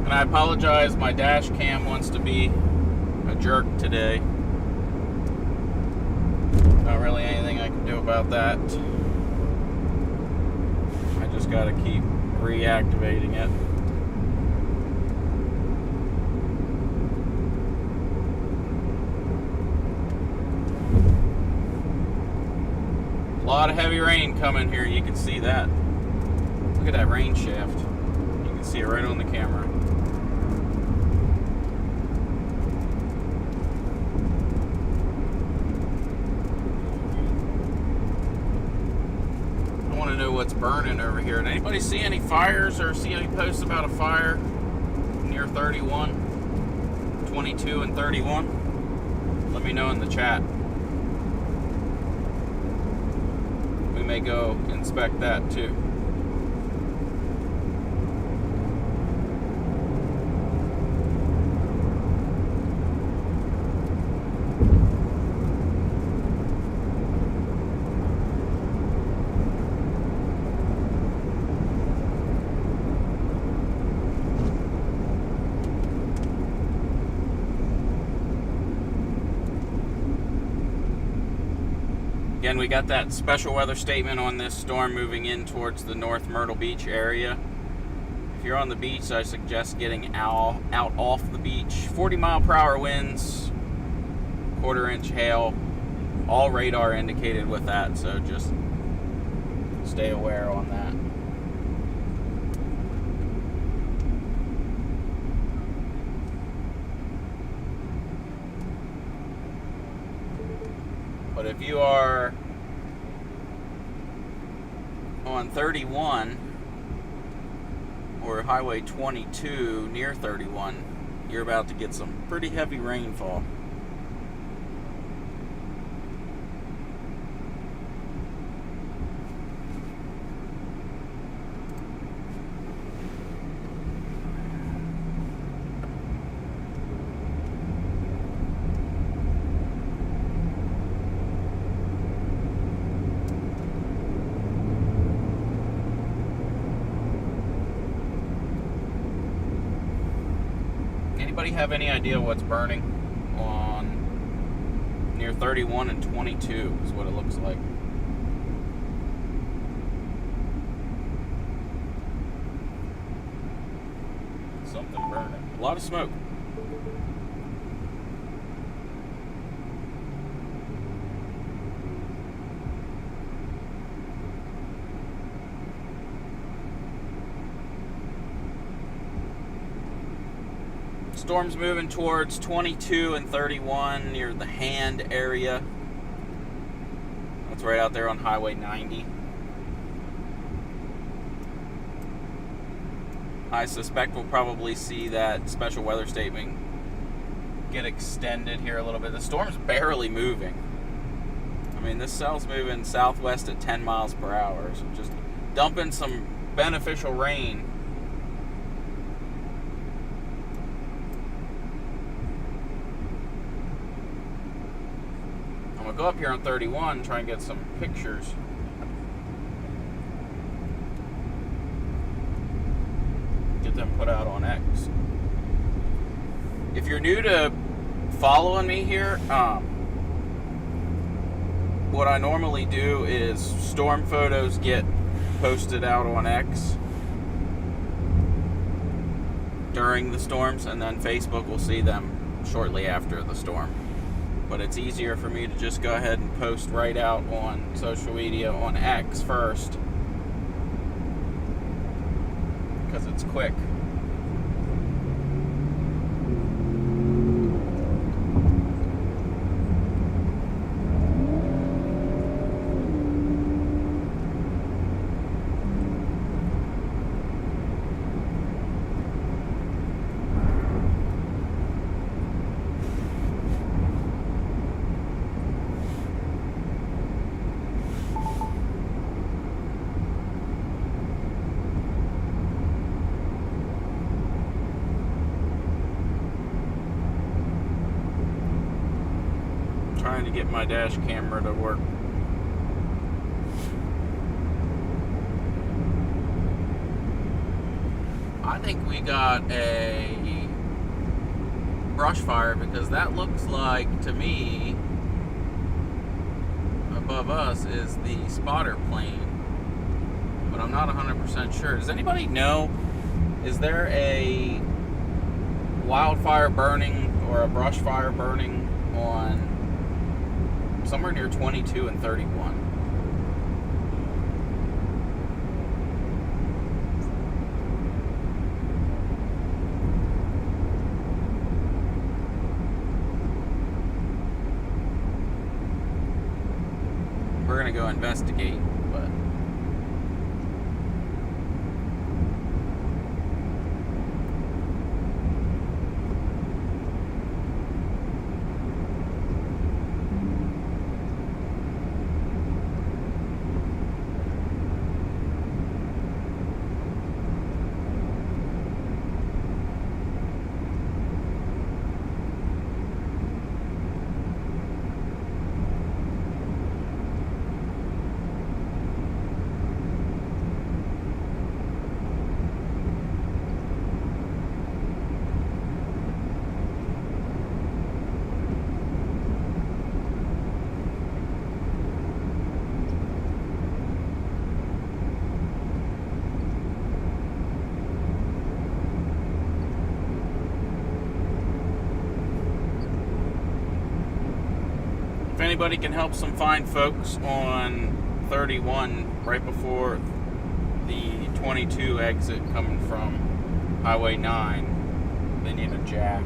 And I apologize, my dash cam wants to be a jerk today. Not really anything I can do about that. I just gotta keep reactivating it. A lot of heavy rain coming here, you can see that. Look at that rain shaft. You can see it right on the camera. I want to know what's burning over here. Did anybody see any fires or see any posts about a fire near 31, 22 and 31? Let me know in the chat. We may go inspect that too. Again, we got that special weather statement on this storm moving in towards the North Myrtle Beach area. If you're on the beach, I suggest getting out off the beach. 40-mile-per-hour winds, quarter-inch hail, all radar indicated with that, so just stay aware on that. But if you are on 31 or Highway 22 near 31, you're about to get some pretty heavy rainfall. Anybody have any idea what's burning on near 31 and 22 is what it looks like. Something burning. A lot of smoke. Storm's moving towards 22 and 31 near the Hand area. That's right out there on Highway 90. I suspect we'll probably see that special weather statement get extended here a little bit. The storm's barely moving. I mean, this cell's moving southwest at 10 miles per hour, so just dumping some beneficial rain. Go up here on 31, try and get some pictures. Get them put out on X. If you're new to following me here, what I normally do is storm photos get posted out on X during the storms, and then Facebook will see them shortly after the storm. But it's easier for me to just go ahead and post right out on social media on X first, because it's quick. Trying to get my dash camera to work. I think we got a brush fire, because that looks like, to me, above us is the spotter plane. But I'm not 100% sure. Does anybody know? Is there a wildfire burning or a brush fire burning on somewhere near 22 and 31? We're gonna go investigate, but if anybody can help some fine folks on 31 right before the 22 exit coming from Highway 9, they need a jack.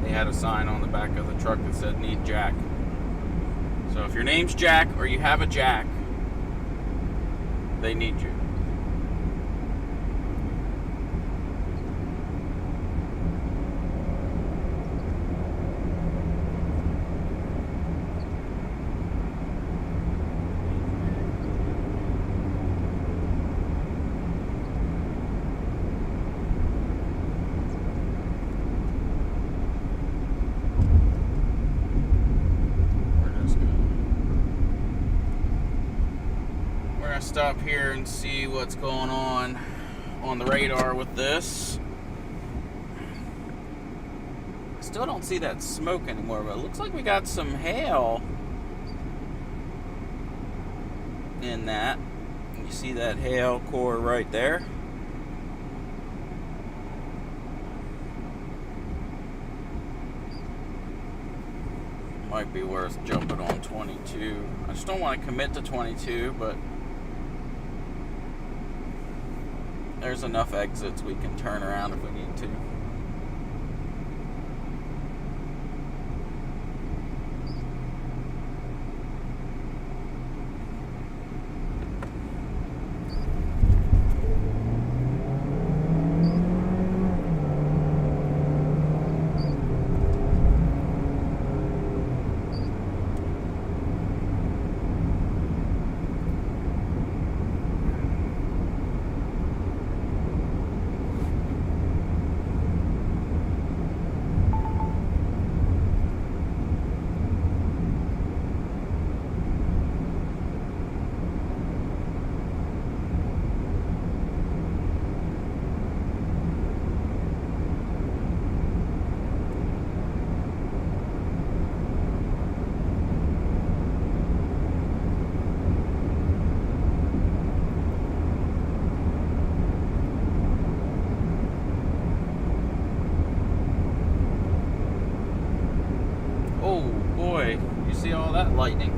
They had a sign on the back of the truck that said need jack. So if your name's Jack or you have a jack, they need you. Stop here and see what's going on the radar with this. I still don't see that smoke anymore, but it looks like we got some hail in that. You see that hail core right there? Might be worth jumping on 22. I just don't want to commit to 22, but there's enough exits we can turn around if we need to. Oh boy, you see all that lightning?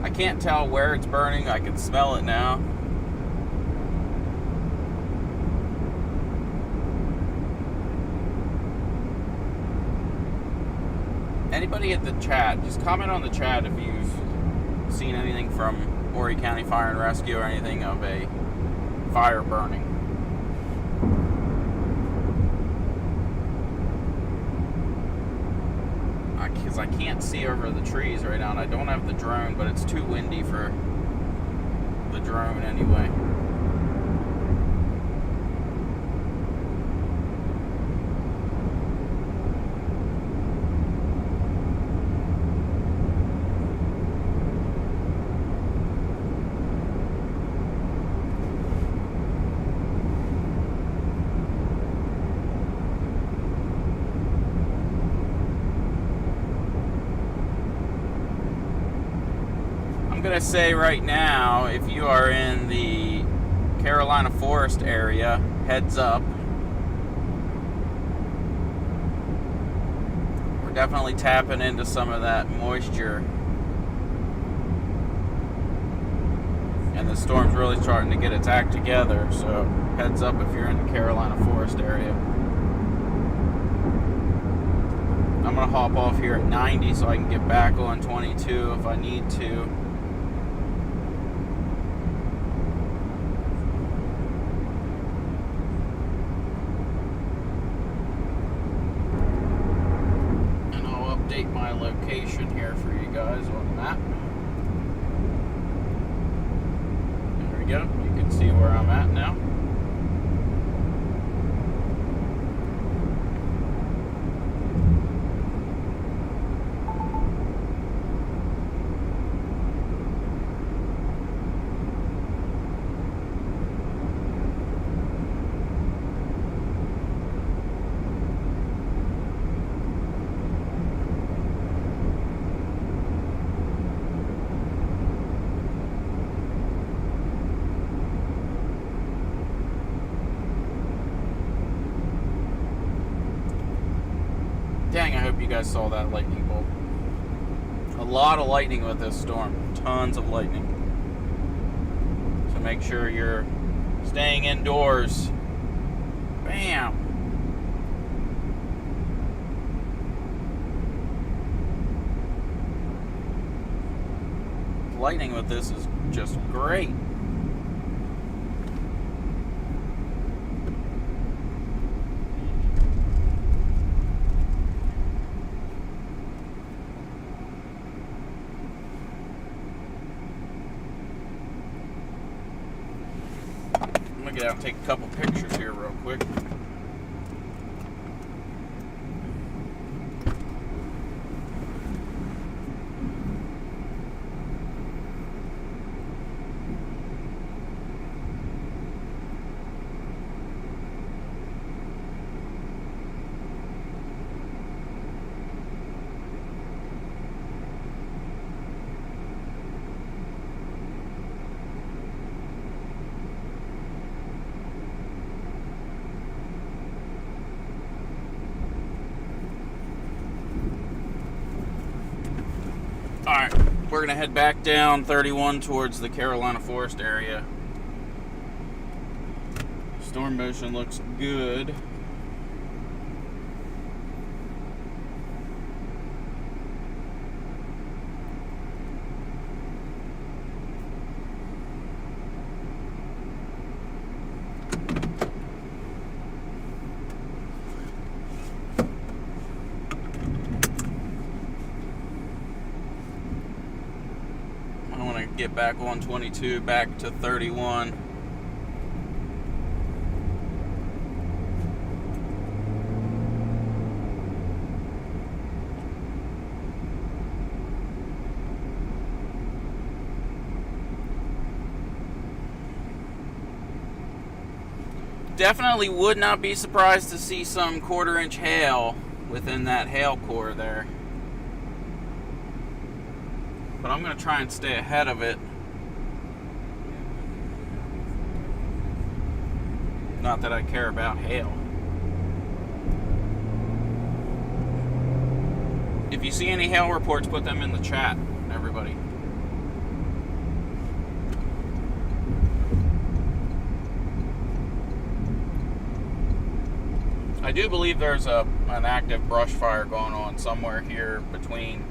I can't tell where it's burning. I can smell it now. Anybody at the chat, just comment on the chat if you've seen anything from Horry County Fire and Rescue or anything of a fire burning. Because I can't see over the trees right now, and I don't have the drone, but it's too windy for drone anyway. I'm going to say right now, if you are in the Carolina Forest area, heads up. We're definitely tapping into some of that moisture. And the storm's really starting to get its act together, so heads up if you're in the Carolina Forest area. I'm going to hop off here at 90 so I can get back on 22 if I need to. My location here for you guys on the map. There we go. You can see where I'm at now. Dang, I hope you guys saw that lightning bolt. A lot of lightning with this storm. Tons of lightning. So make sure you're staying indoors. Bam! Lightning with this is just great. I'm gonna get out and take a couple pictures here real quick. Alright, we're going to head back down 31 towards the Carolina Forest area. Storm motion looks good. Get back on 22, back to 31. Definitely would not be surprised to see some 1/4 inch hail within that hail core there. But I'm going to try and stay ahead of it. Not that I care about hail. If you see any hail reports, put them in the chat, everybody. I do believe there's an active brush fire going on somewhere here between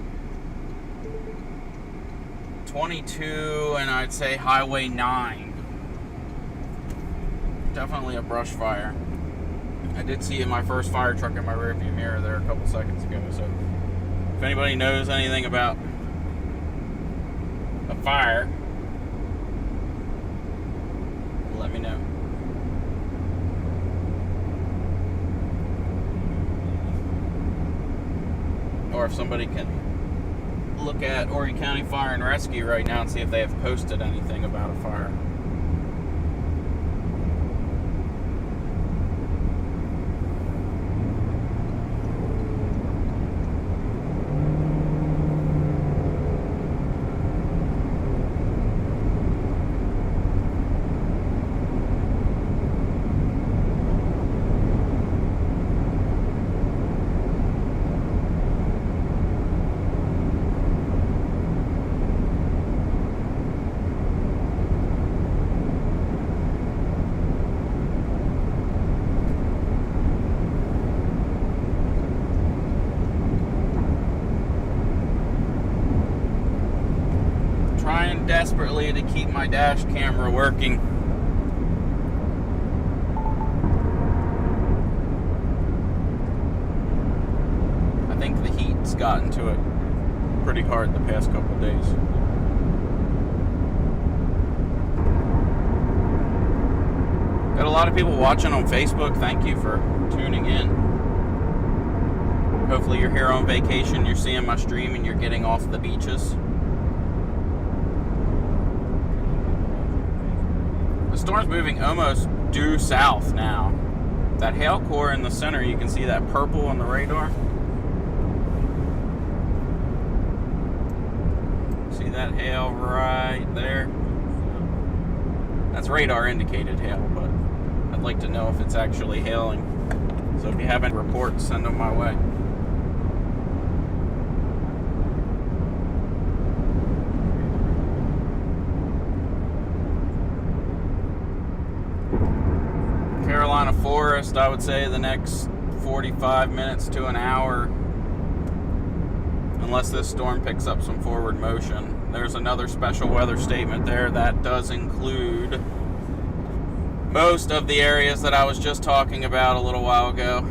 22 and I'd say Highway 9. Definitely a brush fire. I did see my first fire truck in my rearview mirror there a couple seconds ago. So if anybody knows anything about a fire, know. Or if somebody can look at Horry County Fire and Rescue right now and see if they have posted anything about a fire. Desperately to keep my dash camera working. I think the heat's gotten to it pretty hard the past couple of days. Got a lot of people watching on Facebook. Thank you for tuning in. Hopefully you're here on vacation, you're seeing my stream, and you're getting off the beaches. The storm's moving almost due south now. That hail core in the center, you can see that purple on the radar. See that hail right there? That's radar indicated hail, but I'd like to know if it's actually hailing. So if you have any reports, send them my way. Carolina Forest, I would say the next 45 minutes to an hour, unless this storm picks up some forward motion. There's another special weather statement there that does include most of the areas that I was just talking about a little while ago,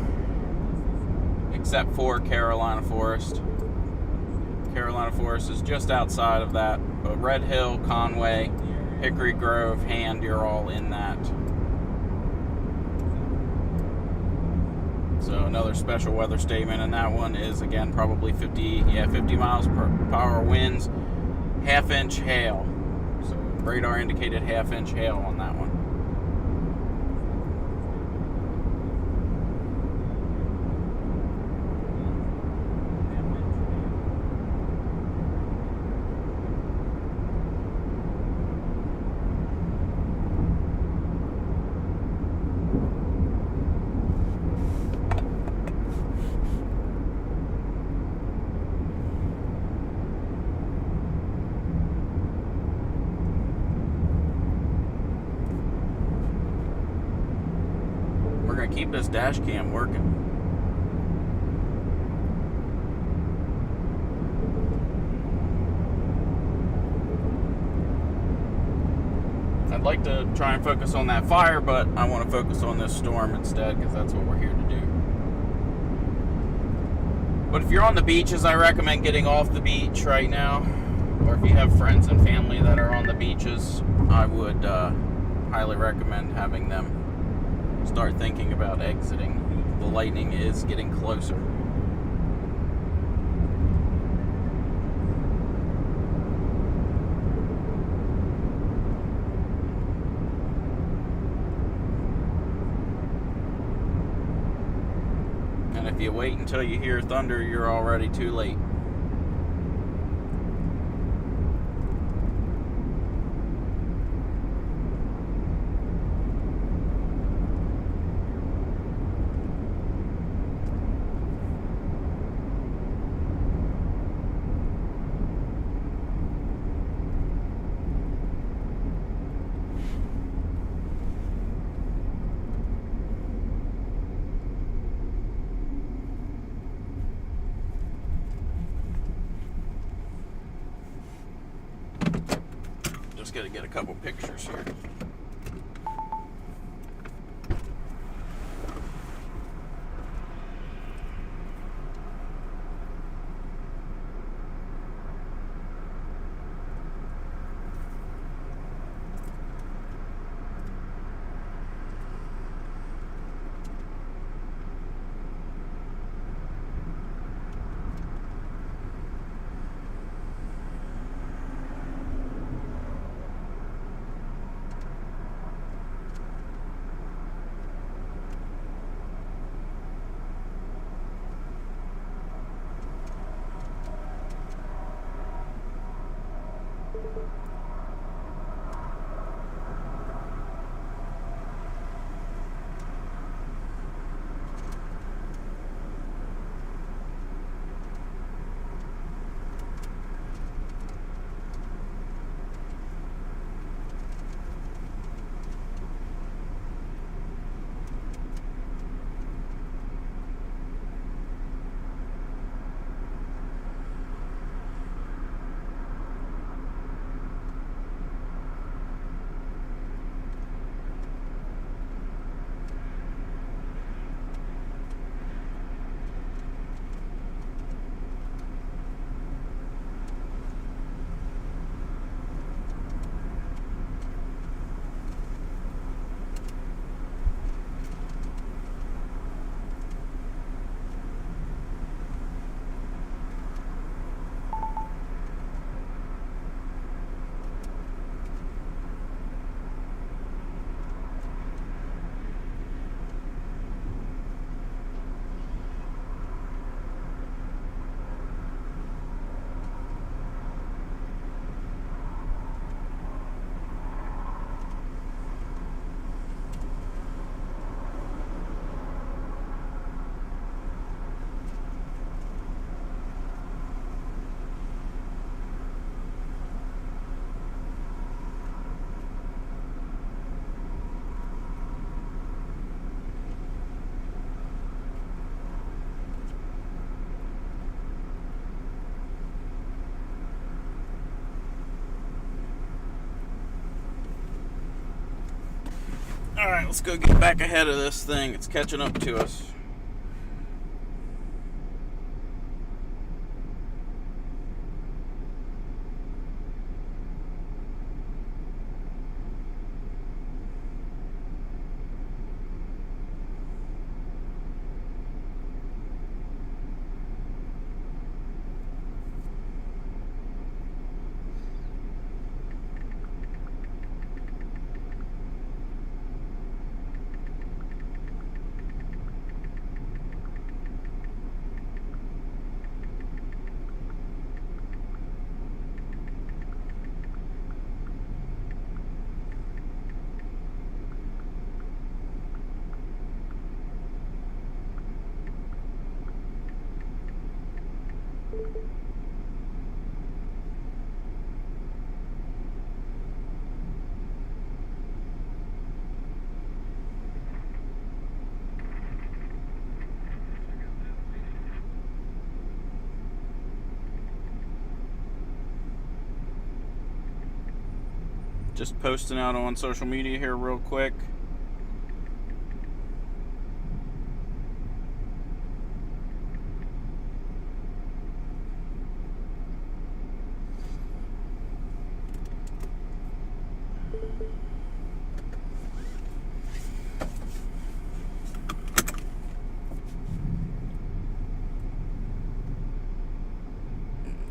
except for Carolina Forest. Carolina Forest is just outside of that, but Red Hill, Conway, Hickory Grove, Hand, you're all in that. So another special weather statement, and that one is again probably 50 miles per hour winds, half-inch hail. So radar indicated half-inch hail on that one. Keep this dash cam working. I'd like to try and focus on that fire, but I want to focus on this storm instead because that's what we're here to do. But if you're on the beaches, I recommend getting off the beach right now. Or if you have friends and family that are on the beaches, I would highly recommend having them start thinking about exiting. The lightning is getting closer. And if you wait until you hear thunder, you're already too late. Just got to get a couple pictures here. Alright, let's go get back ahead of this thing. It's catching up to us. Just posting out on social media here real quick.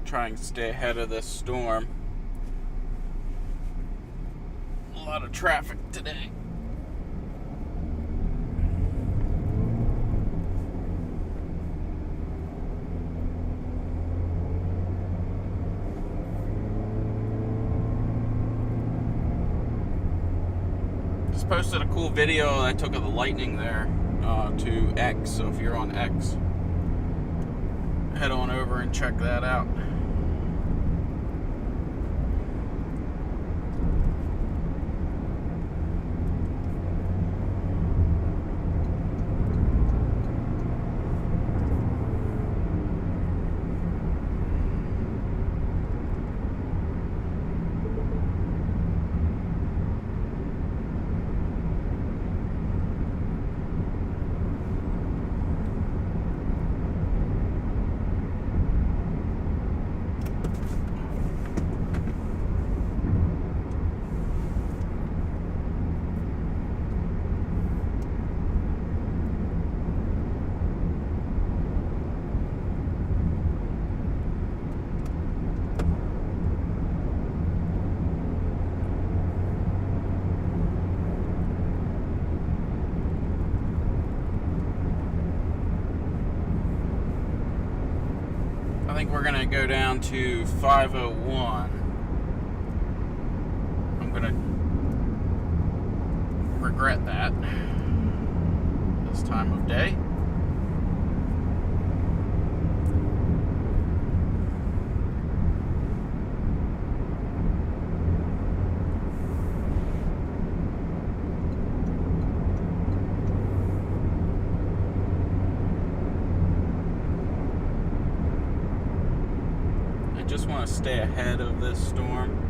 Trying to stay ahead of this storm. A lot of traffic today. Just posted a cool video I took of the lightning there to X, so if you're on X, head on over and check that out. I think we're gonna go down to 501. regret that this time of day. I just want to stay ahead of this storm.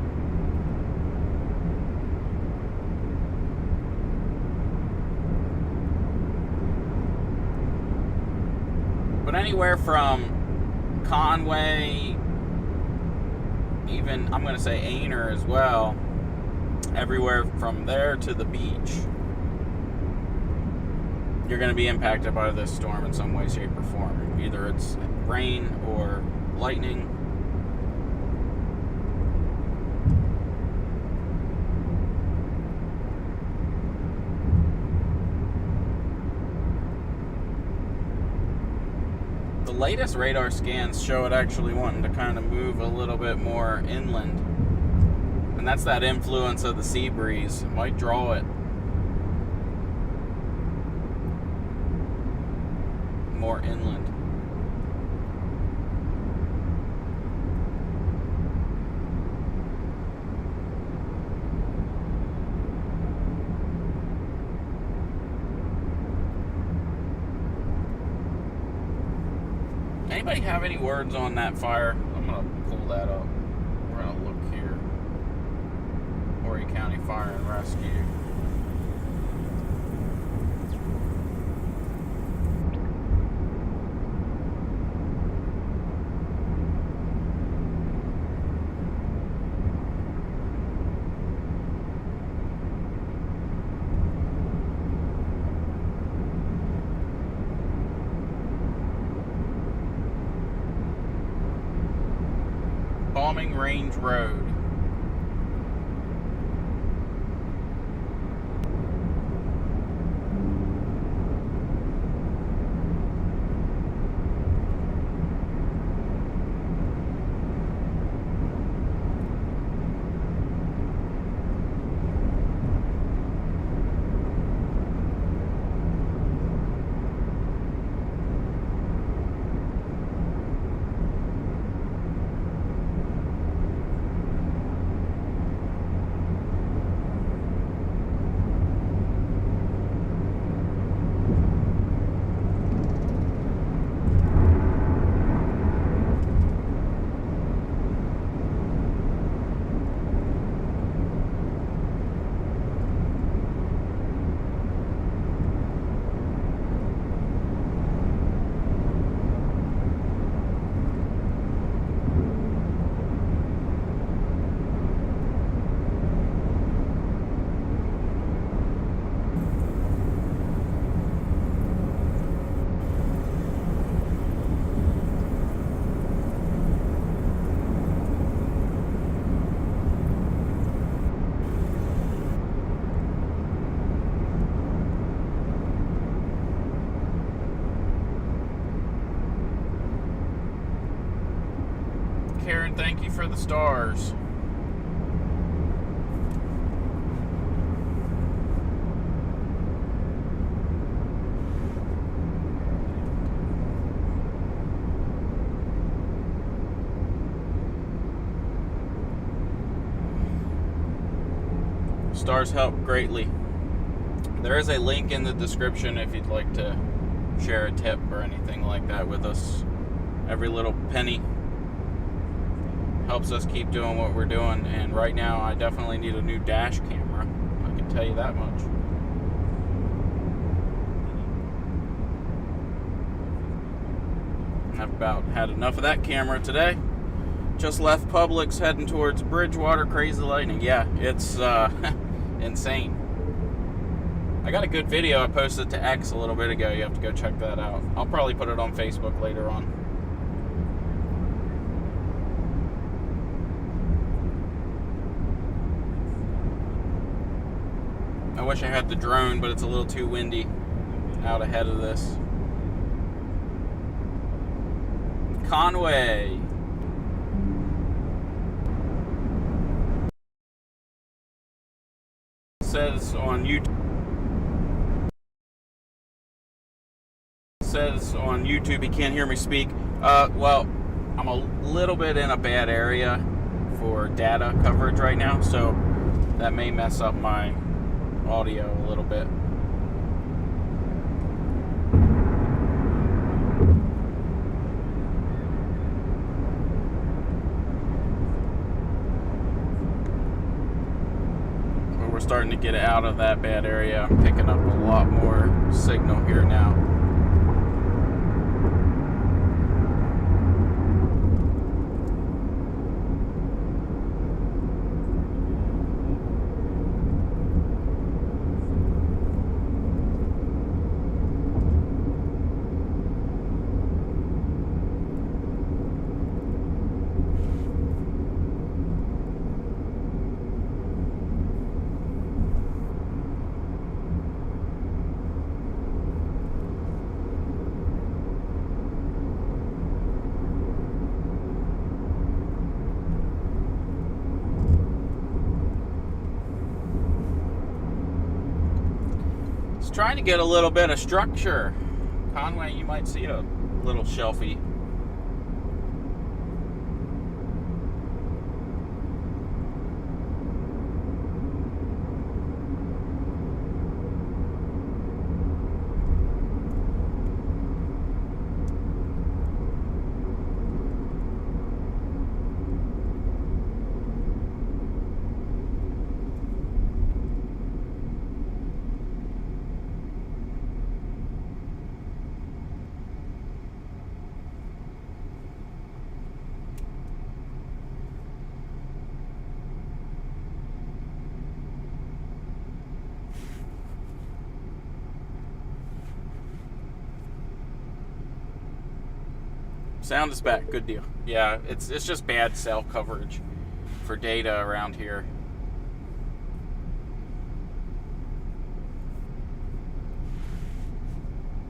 But anywhere from Conway, even I'm going to say Aner as well, everywhere from there to the beach, you're going to be impacted by this storm in some way, shape, or form. Either it's rain or lightning. The latest radar scans show it actually wanting to kind of move a little bit more inland. And that's that influence of the sea breeze. It might draw it more inland. Anybody have any words on that fire? I'm going to pull that up. We're going to look here. Horry County Fire and Rescue. Bombing Range Road. Karen, thank you for the stars. Stars help greatly. There is a link in the description if you'd like to share a tip or anything like that with us. Every little penny helps us keep doing what we're doing, and right now I definitely need a new dash camera. I can tell you that much. I've about had enough of that camera today. Just left Publix heading towards Bridgewater. Crazy lightning. Yeah, it's insane. I got a good video I posted to X a little bit ago. You have to go check that out. I'll probably put it on Facebook later on. I wish I had the drone, but it's a little too windy out ahead of this. Conway. Says on YouTube. says on YouTube he can't hear me speak. Well, I'm a little bit in a bad area for data coverage right now, so that may mess up my audio a little bit. But we're starting to get out of that bad area. I'm picking up a lot more signal here now. Trying to get a little bit of structure. Conway, you might see a little shelfie. Sound is back. Good deal. Yeah, it's just bad cell coverage for data around here.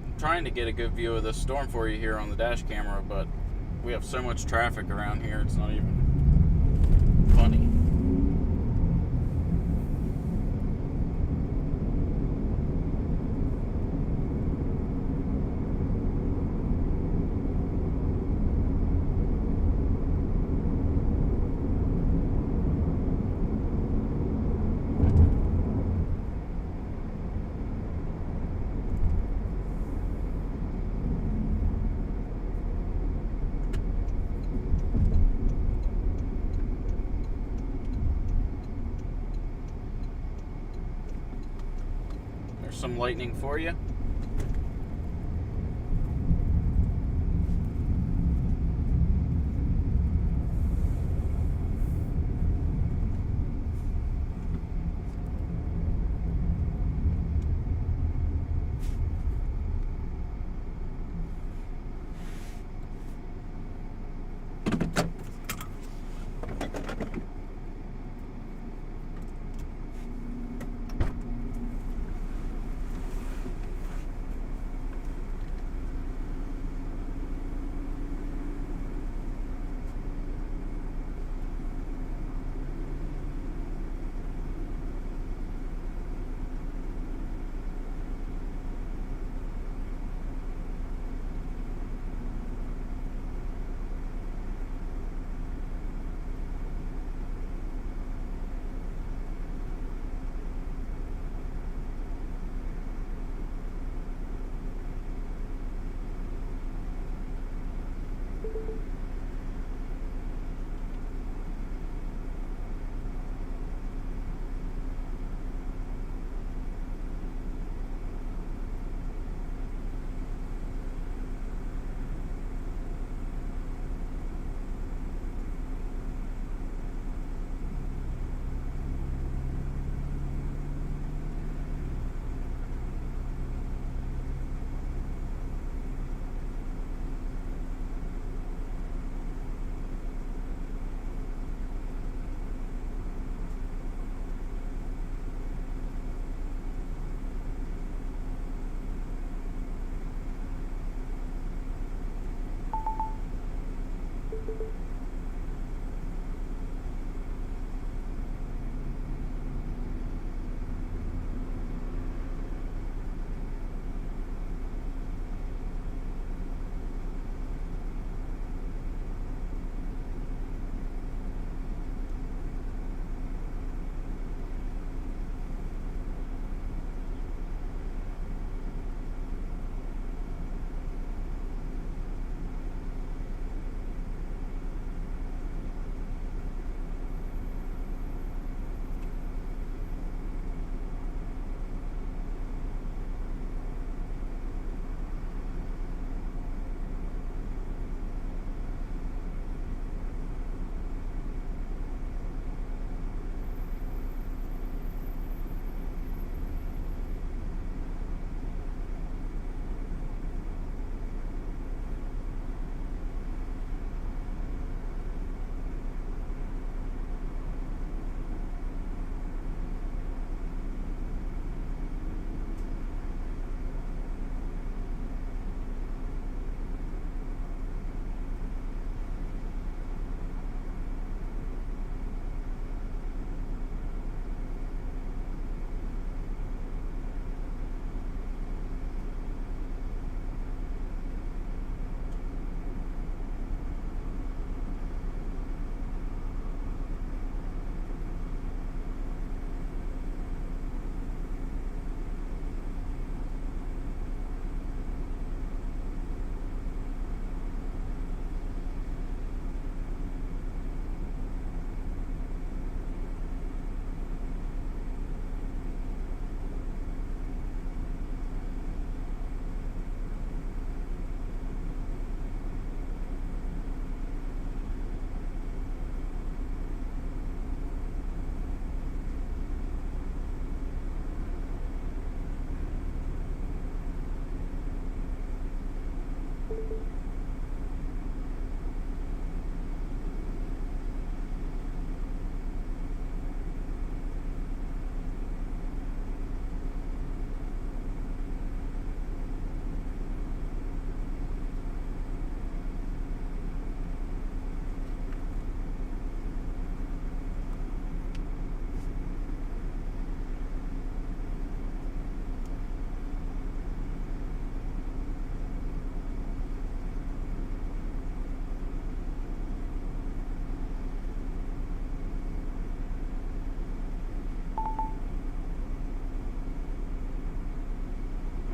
I'm trying to get a good view of this storm for you here on the dash camera, but we have so much traffic around here, it's not even funny. Some lightning for you.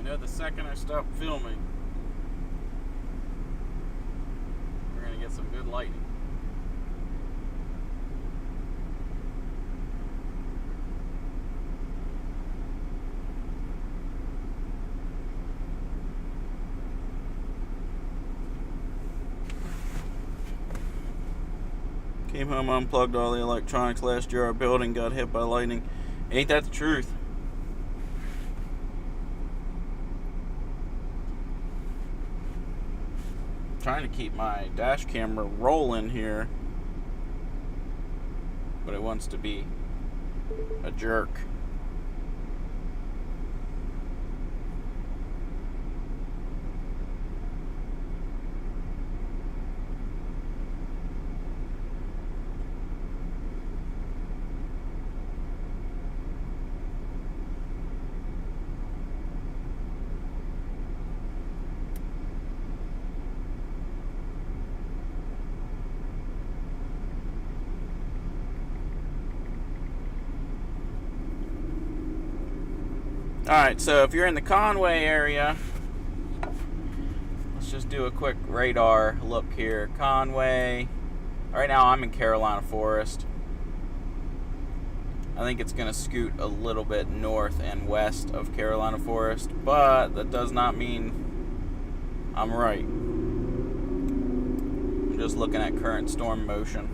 know the second I stop filming, we're going to get some good lighting. Came home, unplugged all the electronics last year. Our building got hit by lightning. Ain't that the truth? Trying to keep my dash camera rolling here, but it wants to be a jerk. Alright, so if you're in the Conway area, let's just do a quick radar look here. Conway. Right now I'm in Carolina Forest. I think it's going to scoot a little bit north and west of Carolina Forest, but that does not mean I'm right. I'm just looking at current storm motion.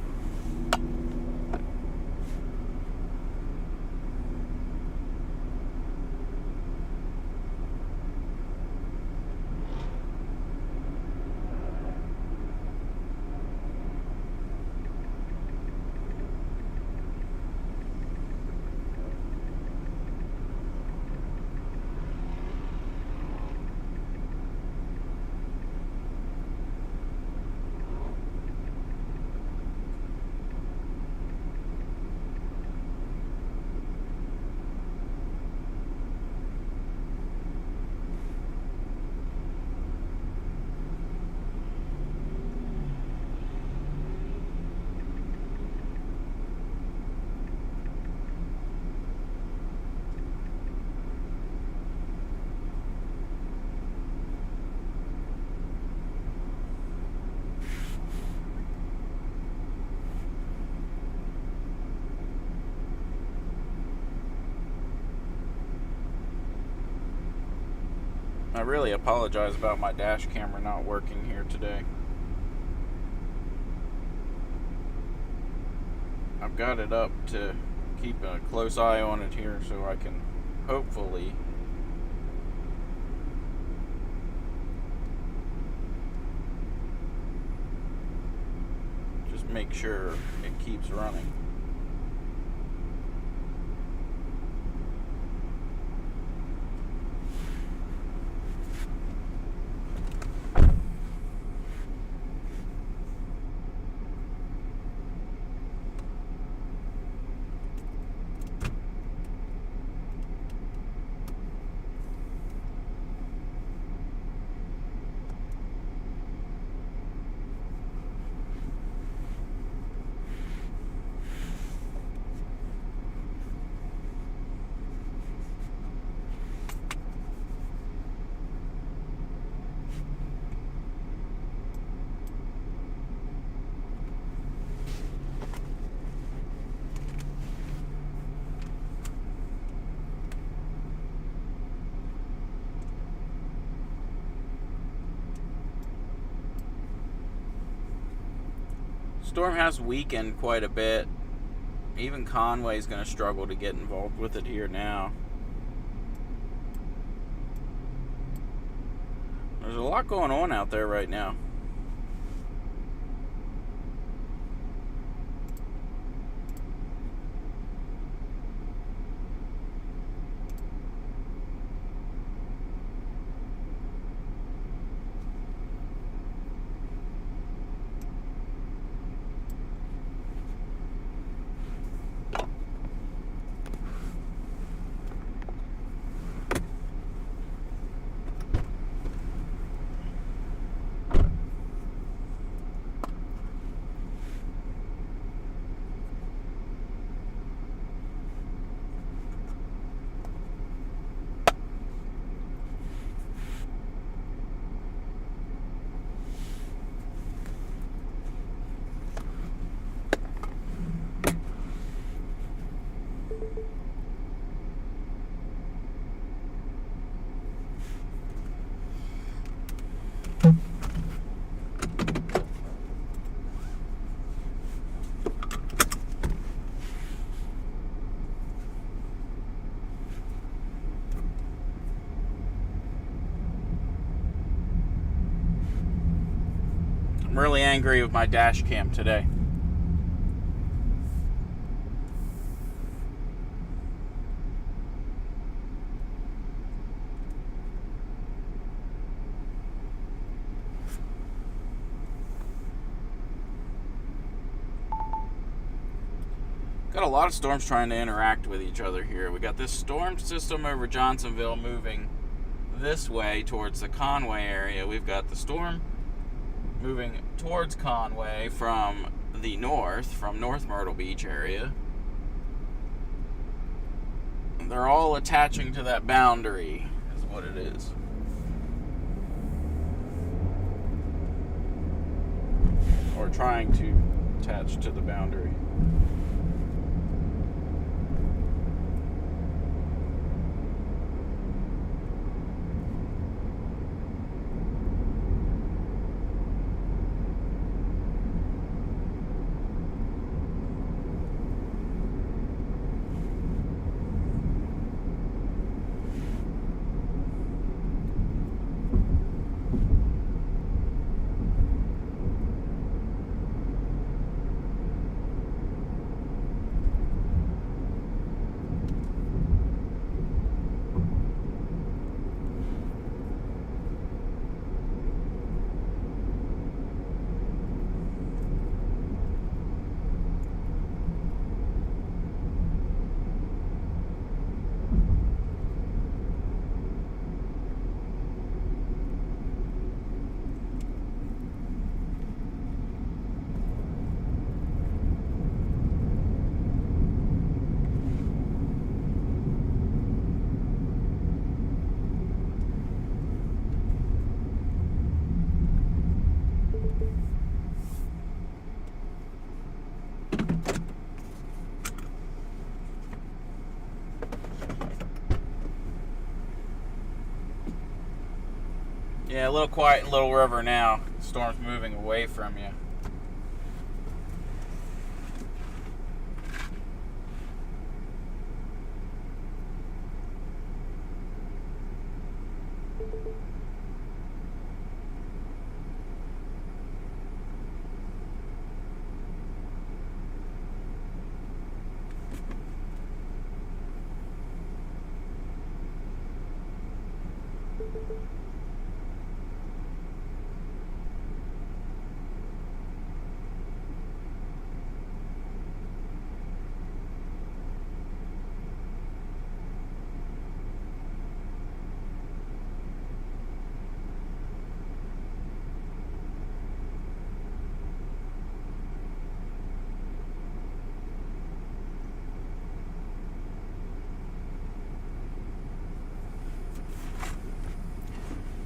I really apologize about my dash camera not working here today. I've got it up to keep a close eye on it here so I can hopefully just make sure it keeps running. Storm has weakened quite a bit. Even Conway's going to struggle to get involved with it here now. There's a lot going on out there right now. I'm really angry with my dash cam today. Got a lot of storms trying to interact with each other here. We got this storm system over Johnsonville moving this way towards the Conway area. We've got the storm moving towards Conway from the north, from North Myrtle Beach area. They're all attaching to that boundary, is what it is. Or trying to attach to the boundary. Yeah, a little quiet in Little River now. The storm's moving away from you.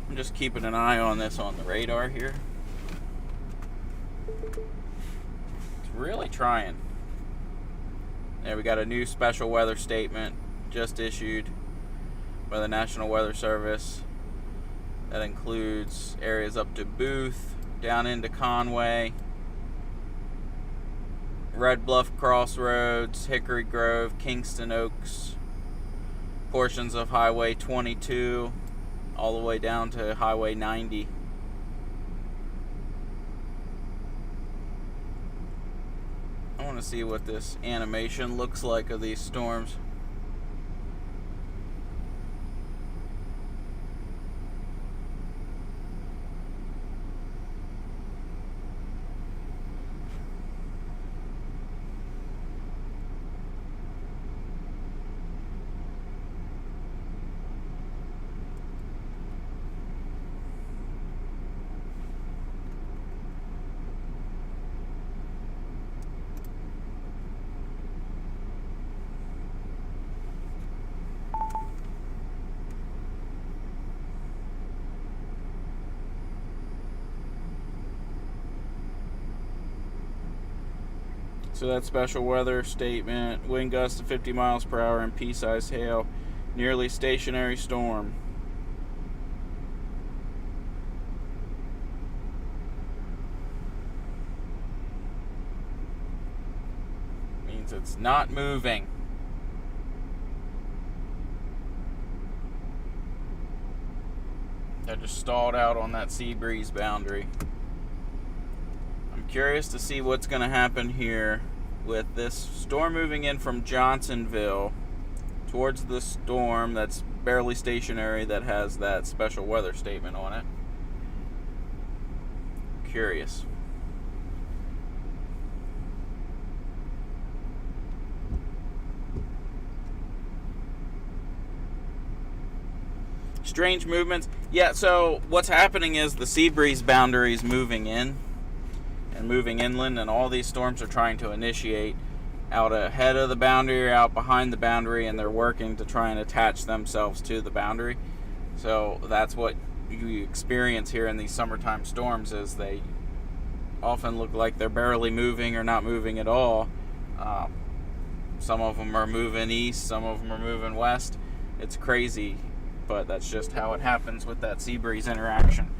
I'm just keeping an eye on this on the radar here. It's really trying. There, we got a new special weather statement just issued by the National Weather Service. That includes areas up to Booth, down into Conway, Red Bluff Crossroads, Hickory Grove, Kingston Oaks, portions of Highway 22, all the way down to Highway 90. I want to see what this animation looks like of these storms. So that special weather statement, wind gusts to 50 miles per hour and pea-sized hail, nearly stationary storm. Means it's not moving. They're just stalled out on that sea breeze boundary. Curious to see what's going to happen here with this storm moving in from Johnsonville towards the storm that's barely stationary that has that special weather statement on it. Curious. Strange movements. Yeah, so what's happening is the sea breeze boundary is moving in and moving inland, and all these storms are trying to initiate out ahead of the boundary or out behind the boundary, and they're working to try and attach themselves to the boundary. So that's what you experience here in these summertime storms, is they often look like they're barely moving or not moving at all. Some of them are moving east, some of them are moving west. It's crazy, but that's just how it happens with that sea breeze interaction.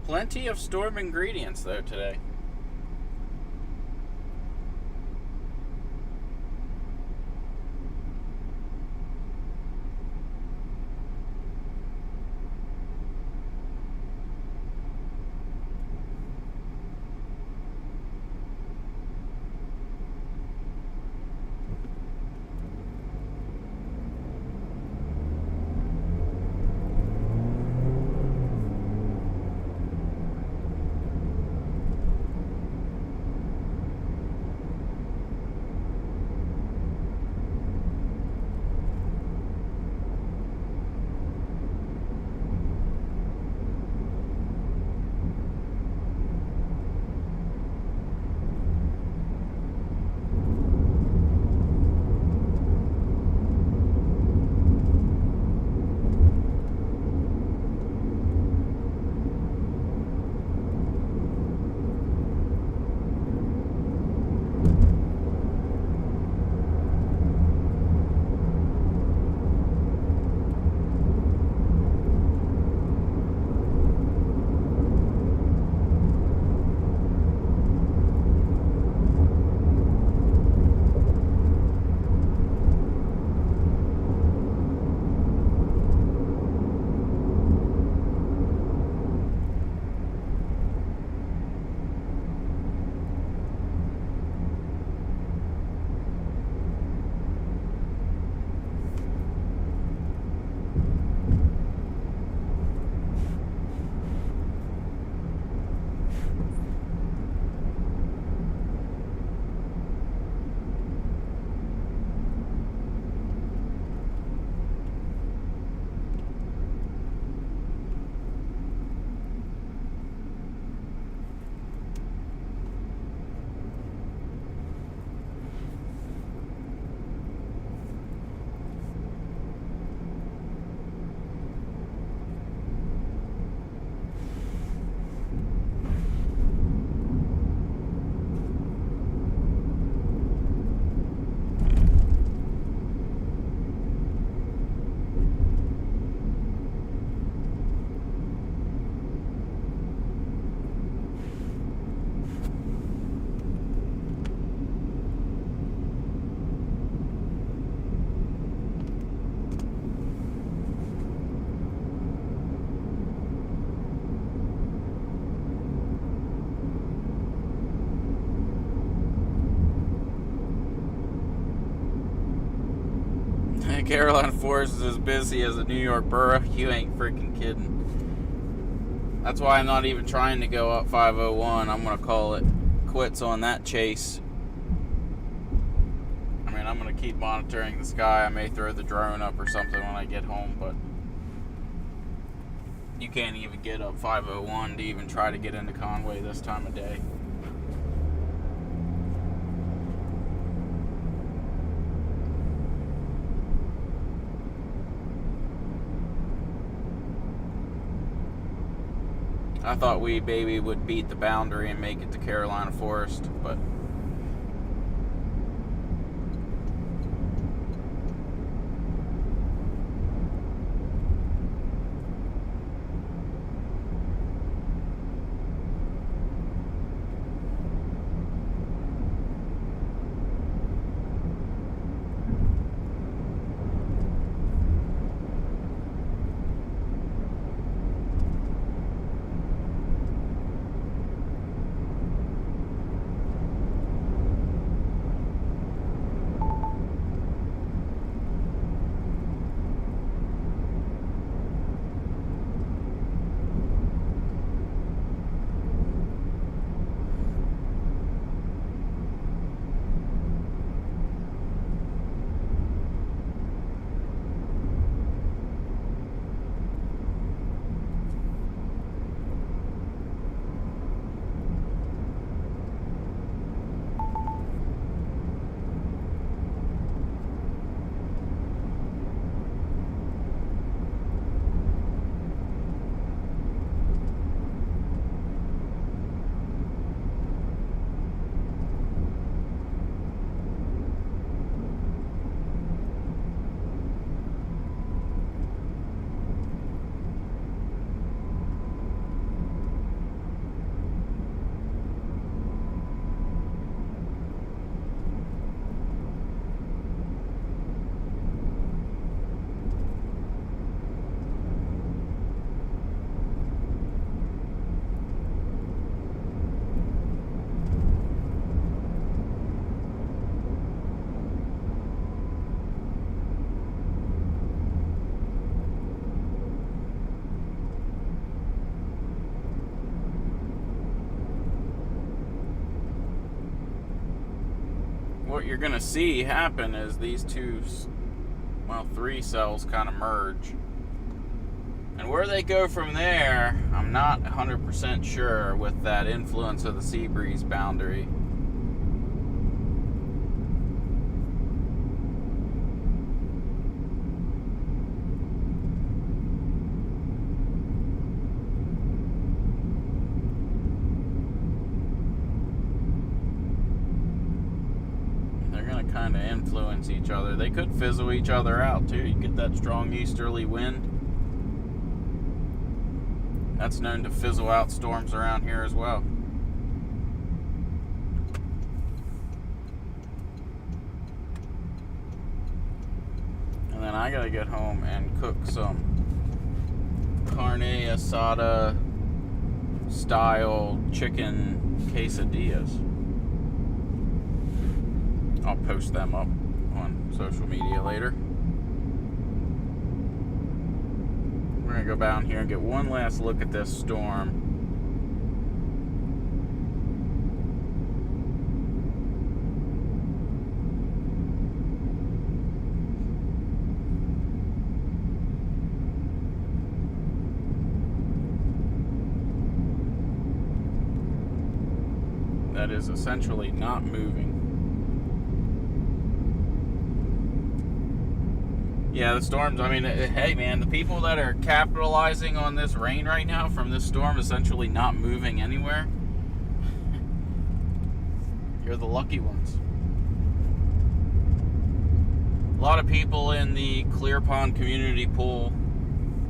Plenty of storm ingredients though today. Carolina forest is as busy as a New York borough. You ain't freaking kidding. That's why I'm not even trying to go up 501. I'm going to call it quits on that chase. I mean, I'm going to keep monitoring the sky. I may throw the drone up or something when I get home, but you can't even get up 501 to even try to get into Conway this time of day. I thought Wee Baby would beat the boundary and make it to Carolina Forest, but what you're going to see happen is these three cells kind of merge. And where they go from there, I'm not 100% sure with that influence of the sea breeze boundary. Kind of influence each other. They could fizzle each other out too. You get that strong easterly wind. That's known to fizzle out storms around here as well. And then I gotta get home and cook some carne asada style chicken quesadillas. I'll post them up on social media later. We're going to go down here and get one last look at this storm. That is essentially not moving. Yeah, the storms, I mean, hey man, the people that are capitalizing on this rain right now from this storm essentially not moving anywhere, you're the lucky ones. A lot of people in the Clear Pond community pool,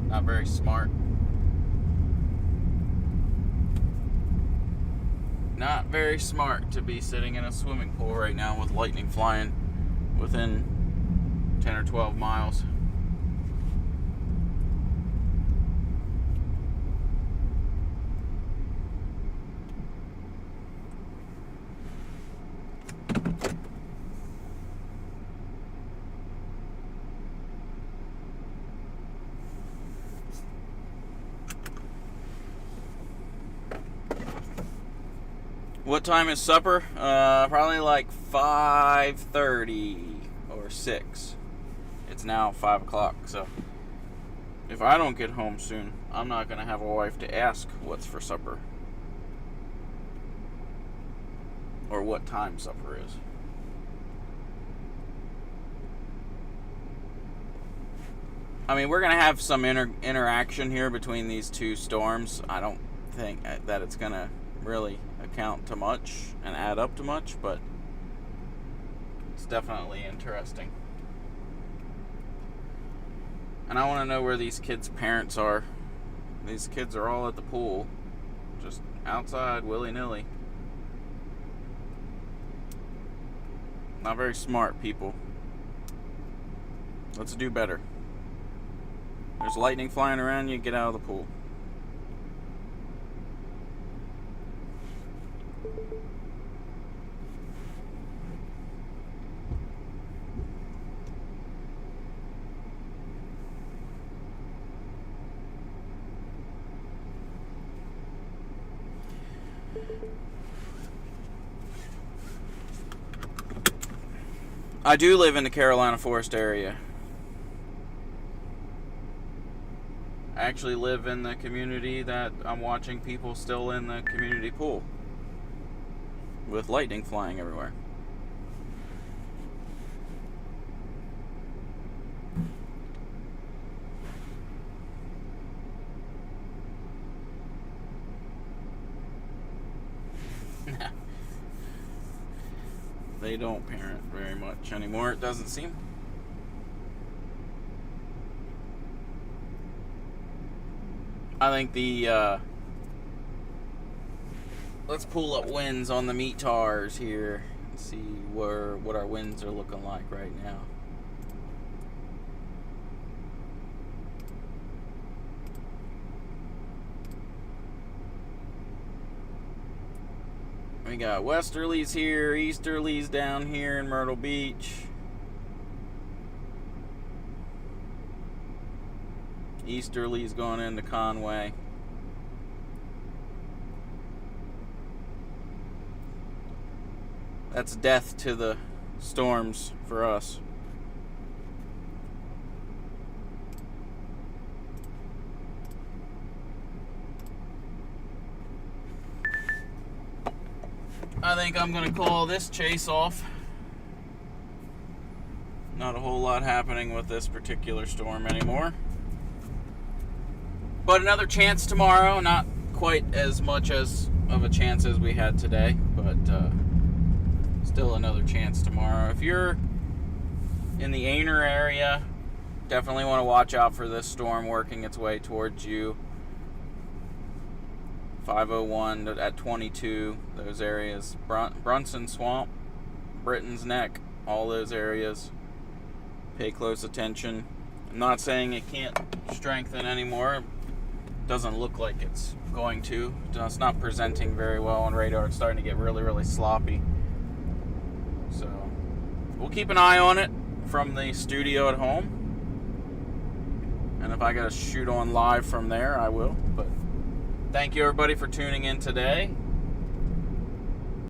not very smart. Not very smart to be sitting in a swimming pool right now with lightning flying within 10 or 12 miles. What time is supper? Probably like 5:30 or 6. It's now 5 o'clock, so if I don't get home soon, I'm not going to have a wife to ask what's for supper. Or what time supper is. I mean, we're going to have some interaction here between these two storms. I don't think that it's going to really account to much and add up to much, but it's definitely interesting. And I want to know where these kids' parents are. These kids are all at the pool, just outside willy-nilly. Not very smart, people. Let's do better. There's lightning flying around you, get out of the pool. I do live in the Carolina Forest area. I actually live in the community that I'm watching people still in the community pool with lightning flying everywhere. They don't parent very much anymore, it doesn't seem. I think let's pull up winds on the METARs here and see what our winds are looking like right now. We got westerlies here, easterlies down here in Myrtle Beach. Easterlies going into Conway. That's death to the storms for us. I think I'm going to call this chase off. Not a whole lot happening with this particular storm anymore. But another chance tomorrow. Not quite as much of a chance as we had today, but still another chance tomorrow. If you're in the Aner area, definitely want to watch out for this storm working its way towards you. 501 at 22, those areas. Brunson Swamp, Britton's Neck, all those areas. Pay close attention. I'm not saying it can't strengthen anymore. It doesn't look like it's going to. It's not presenting very well on radar. It's starting to get really, really sloppy. So we'll keep an eye on it from the studio at home. And if I gotta shoot on live from there, I will. But thank you everybody for tuning in today.